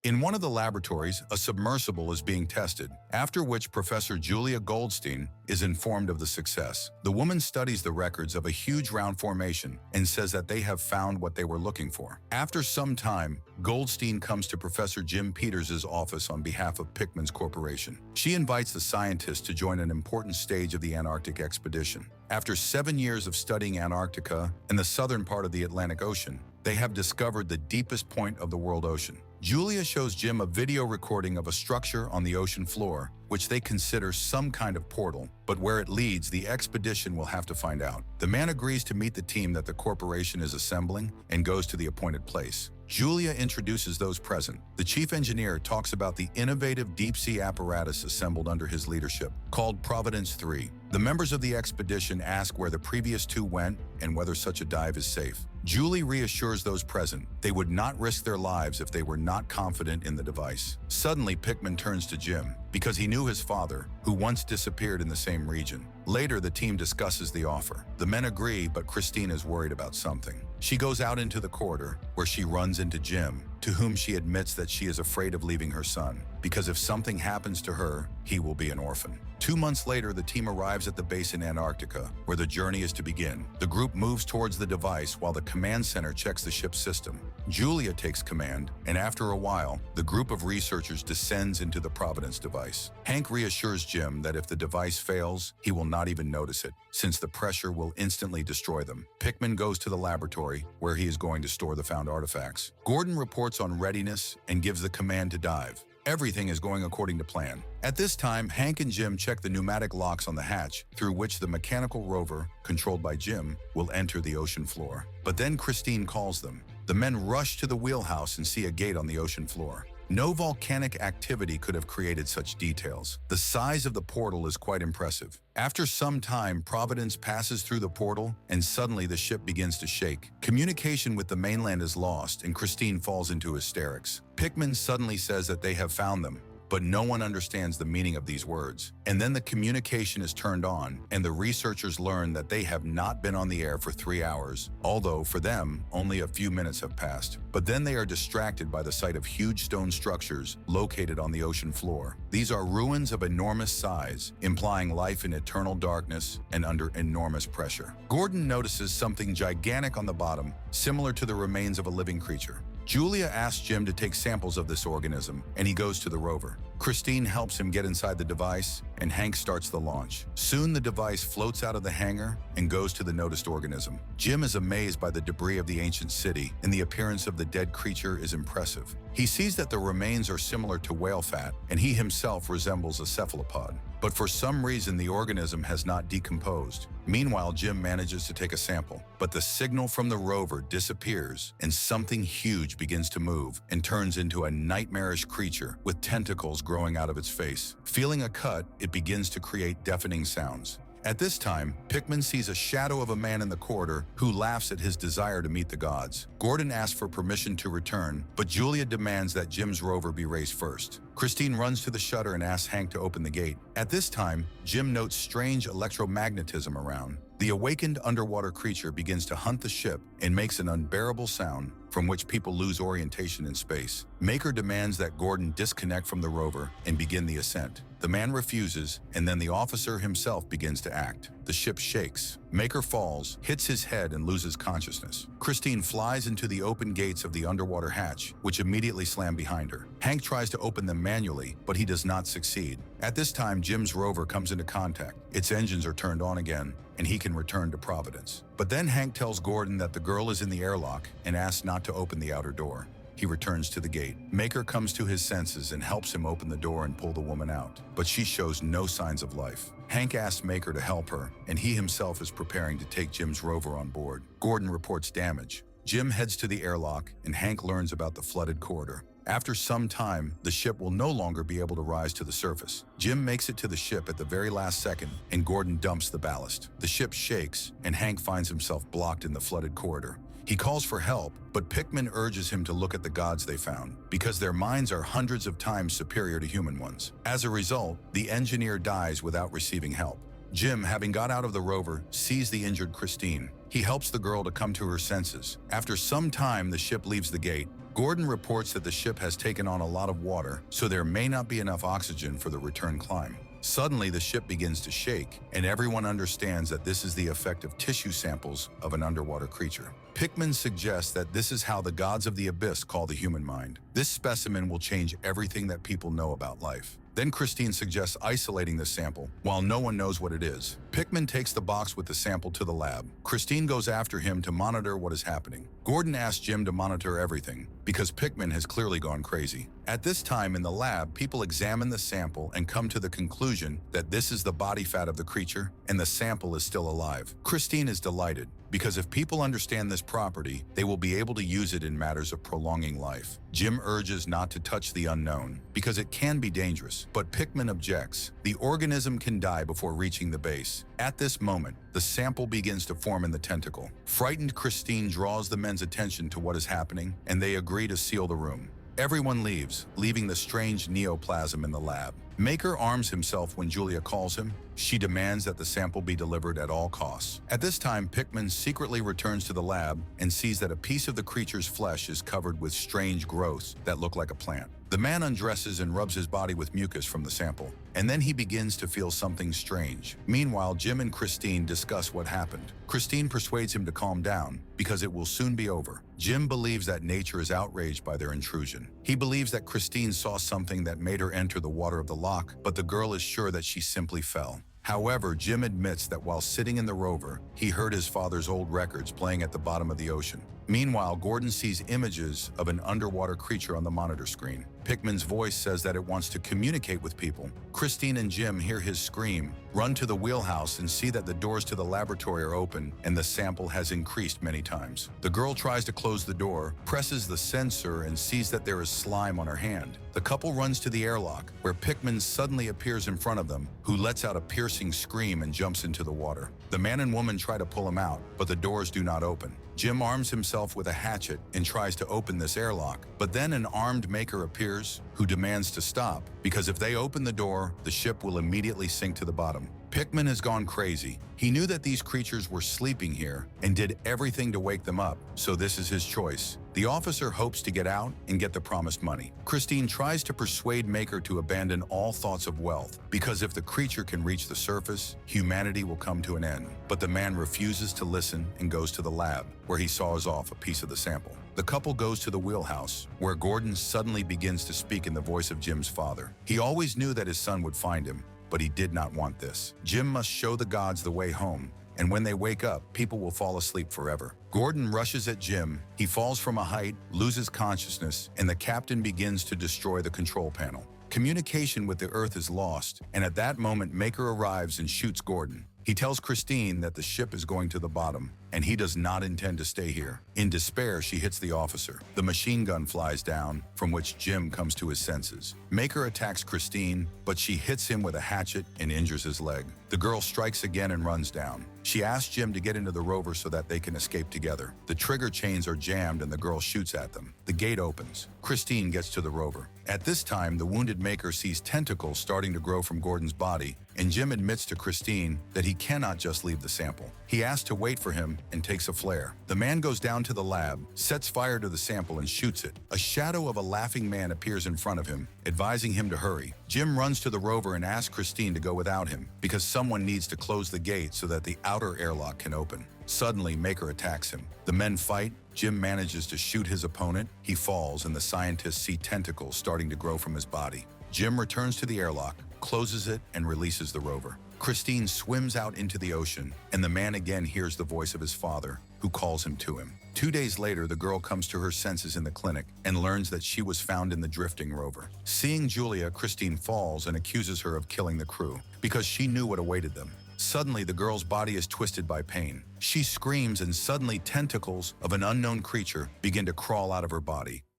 In one of the laboratories, a submersible is being tested, after which Professor Julia Goldstein is informed of the success. The woman studies the records of a huge round formation and says that they have found what they were looking for. After some time, Goldstein comes to Professor Jim Peters' office on behalf of Pickman's corporation. She invites the scientists to join an important stage of the Antarctic expedition. After 7 years of studying Antarctica and the southern part of the Atlantic Ocean, they have discovered the deepest point of the world ocean. Julia shows Jim a video recording of a structure on the ocean floor, which they consider some kind of portal, but where it leads, the expedition will have to find out. The man agrees to meet the team that the corporation is assembling and goes to the appointed place. Julia introduces those present. The chief engineer talks about the innovative deep-sea apparatus assembled under his leadership, called Providence 3. The members of the expedition ask where the previous two went and whether such a dive is safe. Julie reassures those present they would not risk their lives if they were not confident in the device. Suddenly, Pickman turns to Jim, because he knew his father, who once disappeared in the same region. Later, the team discusses the offer. The men agree, but Christine is worried about something. She goes out into the corridor, where she runs into Jim, to whom she admits that she is afraid of leaving her son, because if something happens to her, he will be an orphan. 2 months later, the team arrives at the base in Antarctica, where the journey is to begin. The group moves towards the device while the command center checks the ship's system. Julia takes command, and after a while, the group of researchers descends into the Providence device. Hank reassures Jim that if the device fails, he will not even notice it, since the pressure will instantly destroy them. Pickman goes to the laboratory, where he is going to store the found artifacts. Gordon reports on readiness and gives the command to dive. Everything is going according to plan. At this time, Hank and Jim check the pneumatic locks on the hatch, through which the mechanical rover, controlled by Jim, will enter the ocean floor. But then Christine calls them. The men rush to the wheelhouse and see a gate on the ocean floor. No volcanic activity could have created such details. The size of the portal is quite impressive. After some time, Providence passes through the portal, and suddenly the ship begins to shake. Communication with the mainland is lost, and Christine falls into hysterics. Pickman suddenly says that they have found them, but no one understands the meaning of these words. And then the communication is turned on, and the researchers learn that they have not been on the air for 3 hours, although for them, only a few minutes have passed. But then they are distracted by the sight of huge stone structures located on the ocean floor. These are ruins of enormous size, implying life in eternal darkness and under enormous pressure. Gordon notices something gigantic on the bottom, similar to the remains of a living creature. Julia asks Jim to take samples of this organism, and he goes to the rover. Christine helps him get inside the device, and Hank starts the launch. Soon the device floats out of the hangar and goes to the noticed organism. Jim is amazed by the debris of the ancient city, and the appearance of the dead creature is impressive. He sees that the remains are similar to whale fat, and he himself resembles a cephalopod. But for some reason, the organism has not decomposed. Meanwhile, Jim manages to take a sample, but the signal from the rover disappears, and something huge begins to move and turns into a nightmarish creature with tentacles growing out of its face. Feeling a cut, it begins to create deafening sounds. At this time, Pickman sees a shadow of a man in the corridor who laughs at his desire to meet the gods. Gordon asks for permission to return, but Julia demands that Jim's rover be raised first. Christine runs to the shutter and asks Hank to open the gate. At this time, Jim notes strange electromagnetism around. The awakened underwater creature begins to hunt the ship and makes an unbearable sound from which people lose orientation in space. Maker demands that Gordon disconnect from the rover and begin the ascent. The man refuses, and then the officer himself begins to act. The ship shakes. Maker falls, hits his head, and loses consciousness. Christine flies into the open gates of the underwater hatch, which immediately slam behind her. Hank tries to open them manually, but he does not succeed. At this time, Jim's rover comes into contact. Its engines are turned on again, and he can return to Providence. But then Hank tells Gordon that the girl is in the airlock and asks not to open the outer door. He returns to the gate. Maker comes to his senses and helps him open the door and pull the woman out, but she shows no signs of life. Hank asks Maker to help her, and he himself is preparing to take Jim's rover on board. Gordon reports damage. Jim heads to the airlock, and Hank learns about the flooded corridor. After some time, the ship will no longer be able to rise to the surface. Jim makes it to the ship at the very last second, and Gordon dumps the ballast. The ship shakes, and Hank finds himself blocked in the flooded corridor. He calls for help, but Pickman urges him to look at the gods they found, because their minds are hundreds of times superior to human ones. As a result, the engineer dies without receiving help. Jim, having got out of the rover, sees the injured Christine. He helps the girl to come to her senses. After some time, the ship leaves the gate, Gordon reports that the ship has taken on a lot of water, so there may not be enough oxygen for the return climb. Suddenly, the ship begins to shake, and everyone understands that this is the effect of tissue samples of an underwater creature. Pickman suggests that this is how the gods of the abyss call the human mind. This specimen will change everything that people know about life. Then Christine suggests isolating the sample, while no one knows what it is. Pickman takes the box with the sample to the lab. Christine goes after him to monitor what is happening. Gordon asks Jim to monitor everything, because Pickman has clearly gone crazy. At this time in the lab, people examine the sample and come to the conclusion that this is the body fat of the creature, and the sample is still alive. Christine is delighted, because if people understand this property, they will be able to use it in matters of prolonging life. Jim urges not to touch the unknown, because it can be dangerous, but Pickman objects. The organism can die before reaching the base. At this moment, the sample begins to form in the tentacle. Frightened Christine draws the men's attention to what is happening, and they agree to seal the room. Everyone leaves, leaving the strange neoplasm in the lab. Maker arms himself when Julia calls him. She demands that the sample be delivered at all costs. At this time, Pickman secretly returns to the lab and sees that a piece of the creature's flesh is covered with strange growths that look like a plant. The man undresses and rubs his body with mucus from the sample, and then he begins to feel something strange. Meanwhile, Jim and Christine discuss what happened. Christine persuades him to calm down, because it will soon be over. Jim believes that nature is outraged by their intrusion. He believes that Christine saw something that made her enter the water of the loch, but the girl is sure that she simply fell. However, Jim admits that while sitting in the rover, he heard his father's old records playing at the bottom of the ocean. Meanwhile, Gordon sees images of an underwater creature on the monitor screen. Pickman's voice says that it wants to communicate with people. Christine and Jim hear his scream, run to the wheelhouse and see that the doors to the laboratory are open and the sample has increased many times. The girl tries to close the door, presses the sensor and sees that there is slime on her hand. The couple runs to the airlock, where Pickman suddenly appears in front of them, who lets out a piercing scream and jumps into the water. The man and woman try to pull him out, but the doors do not open. Jim arms himself with a hatchet and tries to open this airlock, but then an armed Maker appears who demands to stop, because if they open the door, the ship will immediately sink to the bottom. Pickman has gone crazy. He knew that these creatures were sleeping here and did everything to wake them up, so this is his choice. The officer hopes to get out and get the promised money. Christine tries to persuade Maker to abandon all thoughts of wealth, because if the creature can reach the surface, humanity will come to an end. But the man refuses to listen and goes to the lab, where he saws off a piece of the sample. The couple goes to the wheelhouse, where Gordon suddenly begins to speak in the voice of Jim's father. He always knew that his son would find him, but he did not want this. Jim must show the gods the way home, and when they wake up, people will fall asleep forever. Gordon rushes at Jim. He falls from a height, loses consciousness, and the captain begins to destroy the control panel. Communication with the Earth is lost, and at that moment, Maker arrives and shoots Gordon. He tells Christine that the ship is going to the bottom, and he does not intend to stay here. In despair, she hits the officer. The machine gun flies down, from which Jim comes to his senses. Maker attacks Christine, but she hits him with a hatchet and injures his leg. The girl strikes again and runs down. She asks Jim to get into the rover so that they can escape together. The trigger chains are jammed and the girl shoots at them. The gate opens. Christine gets to the rover. At this time, the wounded Maker sees tentacles starting to grow from Gordon's body, and Jim admits to Christine that he cannot just leave the sample. He asks to wait for him and takes a flare. The man goes down to the lab, sets fire to the sample and shoots it. A shadow of a laughing man appears in front of him, advising him to hurry. Jim runs to the rover and asks Christine to go without him, because someone needs to close the gate so that the outer airlock can open. Suddenly, Maker attacks him. The men fight. Jim manages to shoot his opponent. He falls, and the scientists see tentacles starting to grow from his body. Jim returns to the airlock, closes it, and releases the rover. Christine swims out into the ocean, and the man again hears the voice of his father, who calls him to him. 2 days later, the girl comes to her senses in the clinic and learns that she was found in the drifting rover. Seeing Julia, Christine falls and accuses her of killing the crew, because she knew what awaited them. Suddenly, the girl's body is twisted by pain. She screams, and suddenly tentacles of an unknown creature begin to crawl out of her body.